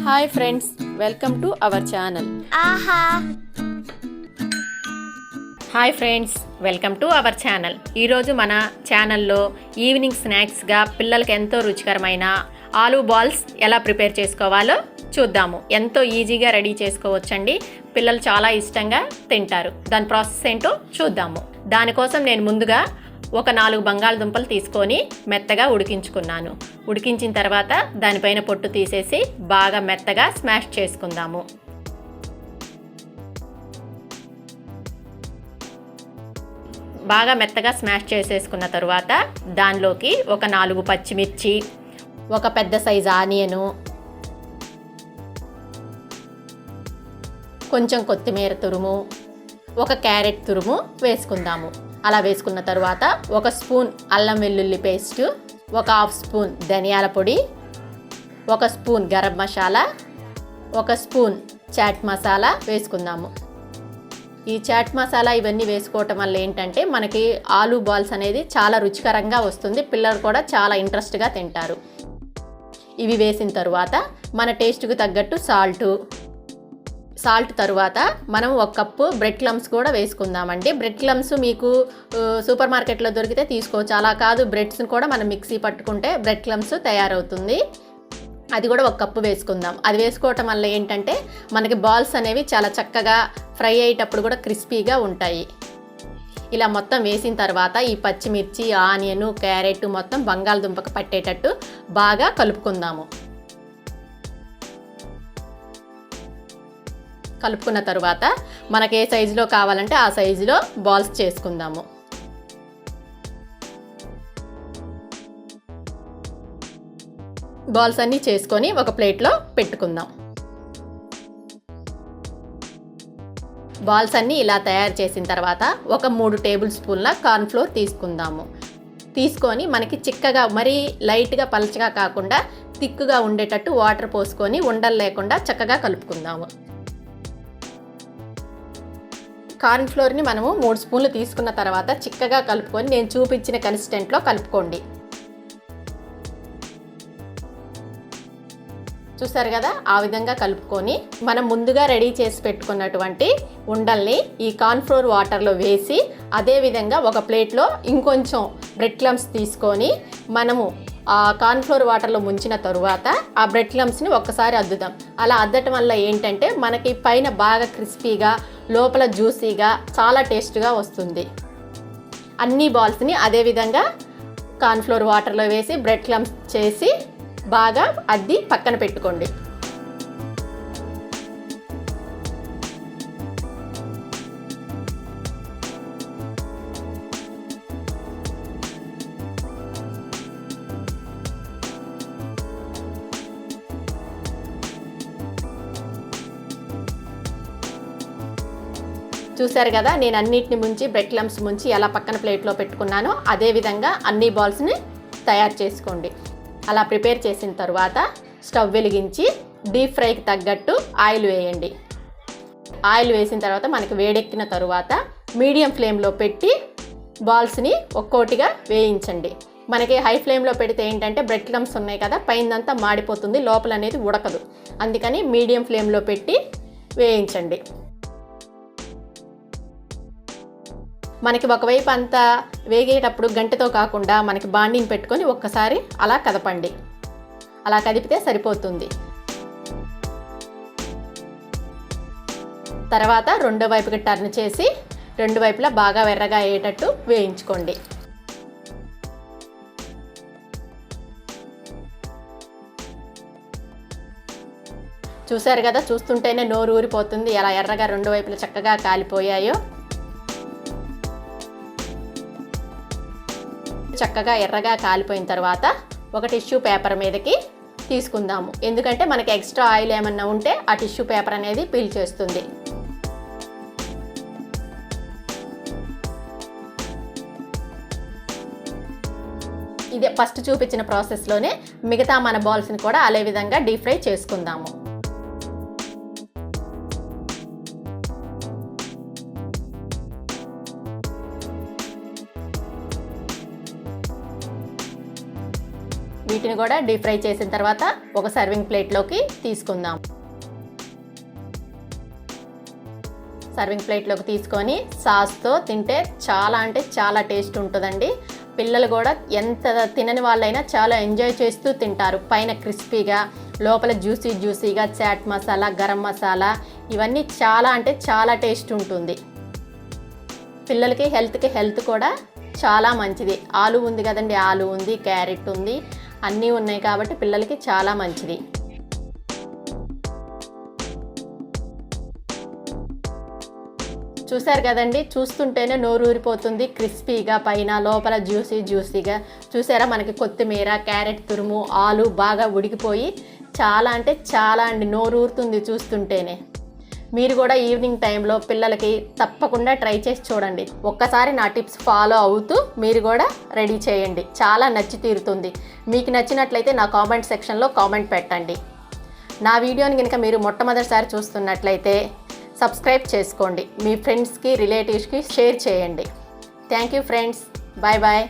Hi friends, welcome to our channel. ఆహా. Hi friends, welcome to our channel. ఈరోజు మన ఛానల్లో ఈవినింగ్ స్నాక్స్గా పిల్లలకి ఎంతో రుచికరమైన ఆలూ బాల్స్ ఎలా ప్రిపేర్ చేసుకోవాలో చూద్దాము. ఎంతో ఈజీగా రెడీ చేసుకోవచ్చండి. పిల్లలు చాలా ఇష్టంగా తింటారు. దాని ప్రాసెస్ ఏంటో చూద్దాము. దానికోసం నేను ముందుగా ఒక 4 బంగాళదుంపలు తీసుకొని మెత్తగా ఉడికించుకున్నాను. ఉడికించిన తర్వాత దానిపైన పొట్టు తీసేసి బాగా మెత్తగా స్మాష్ చేసుకుందాము. బాగా మెత్తగా స్మాష్ చేసేసుకున్న తర్వాత దానిలోకి ఒక 4 పచ్చిమిర్చి, ఒక పెద్ద సైజు ఆనియను, కొంచెం కొత్తిమీర తురుము, ఒక క్యారెట్ తురుము వేసుకుందాము. అలా వేసుకున్న తర్వాత ఒక స్పూన్ అల్లం వెల్లుల్లి పేస్టు, ఒక హాఫ్ స్పూన్ ధనియాల పొడి, ఒక స్పూన్ గరం మసాలా, ఒక స్పూన్ చాట్ మసాలా వేసుకుందాము. ఈ చాట్ మసాలా ఇవన్నీ వేసుకోవటం వల్ల ఏంటంటే మనకి ఆలూ బాల్స్ అనేది చాలా రుచికరంగా వస్తుంది. పిల్లలు కూడా చాలా ఇంట్రెస్ట్గా తింటారు. ఇవి వేసిన తర్వాత మన టేస్ట్కి తగ్గట్టు సాల్ట్ తరువాత మనం 1 కప్పు బ్రెడ్ క్లమ్స్ కూడా వేసుకుందామండి. బ్రెడ్ క్లమ్స్ మీకు సూపర్ మార్కెట్లో దొరికితే తీసుకోవచ్చు. అలా కాదు, బ్రెడ్స్ని కూడా మనం మిక్సీ పట్టుకుంటే బ్రెడ్ క్లమ్స్ తయారవుతుంది. అది కూడా 1 కప్పు వేసుకుందాం. అది వేసుకోవటం వల్ల ఏంటంటే మనకి బాల్స్ అనేవి చాలా చక్కగా ఫ్రై అయ్యేటప్పుడు కూడా క్రిస్పీగా ఉంటాయి. ఇలా మొత్తం వేసిన తర్వాత ఈ పచ్చిమిర్చి, ఆనియన్, క్యారెట్ మొత్తం బంగాళదుంపకు పట్టేటట్టు బాగా కలుపుకుందాము. కలుపుకున్న తర్వాత మనకి ఏ సైజులో కావాలంటే ఆ సైజులో బాల్స్ చేసుకుందాము. బాల్స్ అన్నీ చేసుకొని ఒక ప్లేట్లో పెట్టుకుందాం. బాల్స్ అన్నీ ఇలా తయారు చేసిన తర్వాత ఒక 3 టేబుల్ స్పూన్ల కార్న్ఫ్లోర్ తీసుకుందాము. తీసుకొని మనకి చిక్కగా, మరీ లైట్గా పలచగా కాకుండా థిక్గా ఉండేటట్టు వాటర్ పోసుకొని ఉండలు లేకుండా చక్కగా కలుపుకుందాము. కార్న్ఫ్లోర్ని మనము 3 స్పూన్లు తీసుకున్న తర్వాత చిక్కగా కలుపుకొని నేను చూపించిన కన్సిస్టెంట్లో కలుపుకోండి. చూసారు కదా, ఆ విధంగా కలుపుకొని మనం ముందుగా రెడీ చేసి పెట్టుకున్నటువంటి ఉండల్ని ఈ కార్న్ఫ్లోర్ వాటర్లో వేసి అదేవిధంగా ఒక ప్లేట్లో ఇంకొంచెం బ్రెడ్ క్లమ్స్ తీసుకొని మనము ఆ కార్న్ఫ్లోర్ వాటర్లో ముంచిన తరువాత ఆ బ్రెడ్ క్లమ్స్ని ఒక్కసారి అద్దుదాం. అలా అద్దటం వల్ల ఏంటంటే మనకి పైన బాగా క్రిస్పీగా, లోపల జ్యూసీగా, చాలా టేస్ట్గా వస్తుంది. అన్ని బాల్స్ని అదేవిధంగా కార్న్ఫ్లోర్ వాటర్లో వేసి బ్రెడ్ క్లమ్స్ చేసి బాగా అద్ది పక్కన పెట్టుకోండి. చూసారు కదా, నేను అన్నిటిని ముంచి బ్రెడ్ క్లమ్స్ ముంచి ఎలా పక్కన ప్లేట్లో పెట్టుకున్నానో అదేవిధంగా అన్ని బాల్స్ని తయారు చేసుకోండి. అలా ప్రిపేర్ చేసిన తర్వాత స్టవ్ వెలిగించి డీప్ ఫ్రైకి తగ్గట్టు ఆయిల్ వేయండి. ఆయిల్ వేసిన తర్వాత మనకి వేడెక్కిన తరువాత మీడియం ఫ్లేమ్లో పెట్టి బాల్స్ని ఒక్కోటిగా వేయించండి. మనకి హై ఫ్లేమ్లో పెడితే ఏంటంటే బ్రెడ్ క్లమ్స్ ఉన్నాయి కదా, పైనంతా మాడిపోతుంది, లోపల అనేది ఉడకదు. అందుకని మీడియం ఫ్లేమ్లో పెట్టి వేయించండి. మనకి ఒకవైపు అంతా వేగేటప్పుడు గంటతో కాకుండా మనకి బాండీని పెట్టుకొని ఒక్కసారి అలా కదపండి. అలా కదిపితే సరిపోతుంది. తర్వాత రెండో వైపుకి టర్న్ చేసి 2 వైపులా బాగా ఎర్రగా అయ్యేటట్టు వేయించుకోండి. చూసారు కదా, చూస్తుంటేనే నోరు ఊరిపోతుంది ఎలా ఎర్రగా 2 వైపులా చక్కగా కాలిపోయాయో. చక్కగా ఎర్రగా కాలిపోయిన తర్వాత ఒక టిష్యూ పేపర్ మీదకి తీసుకుందాము. ఎందుకంటే మనకి ఎక్స్ట్రా ఆయిల్ ఏమన్నా ఉంటే ఆ టిష్యూ పేపర్ అనేది పీల్ చేస్తుంది. ఇదే ఫస్ట్ చూపించిన ప్రాసెస్లోనే మిగతా మన బాల్స్ని కూడా అదే విధంగా డీప్ ఫ్రై చేసుకుందాము. వీటిని కూడా డీప్ ఫ్రై చేసిన తర్వాత ఒక సర్వింగ్ ప్లేట్లోకి తీసుకుందాం. సర్వింగ్ ప్లేట్లోకి తీసుకొని సాస్తో తింటే చాలా అంటే చాలా టేస్ట్ ఉంటుందండి. పిల్లలు కూడా ఎంత తినని వాళ్ళైనా చాలా ఎంజాయ్ చేస్తూ తింటారు. పైన క్రిస్పీగా, లోపల జ్యూసీగా చాట్ మసాలా, గరం మసాలా ఇవన్నీ చాలా అంటే చాలా టేస్ట్ ఉంటుంది. పిల్లలకి హెల్త్ కూడా చాలా మంచిది. ఆలు ఉంది కదండి, ఆలు ఉంది, క్యారెట్ ఉంది, అన్నీ ఉన్నాయి కాబట్టి పిల్లలకి చాలా మంచిది. చూసారు కదండి, చూస్తుంటేనే నోరు ఊరిపోతుంది. క్రిస్పీగా పైన, లోపల జ్యూసీగా. చూసారా, మనకి కొత్తిమీర, క్యారెట్ తురుము, ఆలు బాగా ఉడికిపోయి చాలా అంటే చాలా అండి నోరు ఊరుతుంది చూస్తుంటేనే. మీరు కూడా ఈవినింగ్ టైంలో పిల్లలకి తప్పకుండా ట్రై చేసి చూడండి. ఒక్కసారి నా టిప్స్ ఫాలో అవుతూ మీరు కూడా రెడీ చేయండి. చాలా నచ్చి తీరుతుంది. మీకు నచ్చినట్లయితే నా కామెంట్ సెక్షన్లో కామెంట్ పెట్టండి. నా వీడియోని కనుక మీరు మొట్టమొదటిసారి చూస్తున్నట్లయితే సబ్స్క్రైబ్ చేసుకోండి. మీ ఫ్రెండ్స్కి, రిలేటివ్స్కి షేర్ చేయండి. Thank you friends. Bye bye.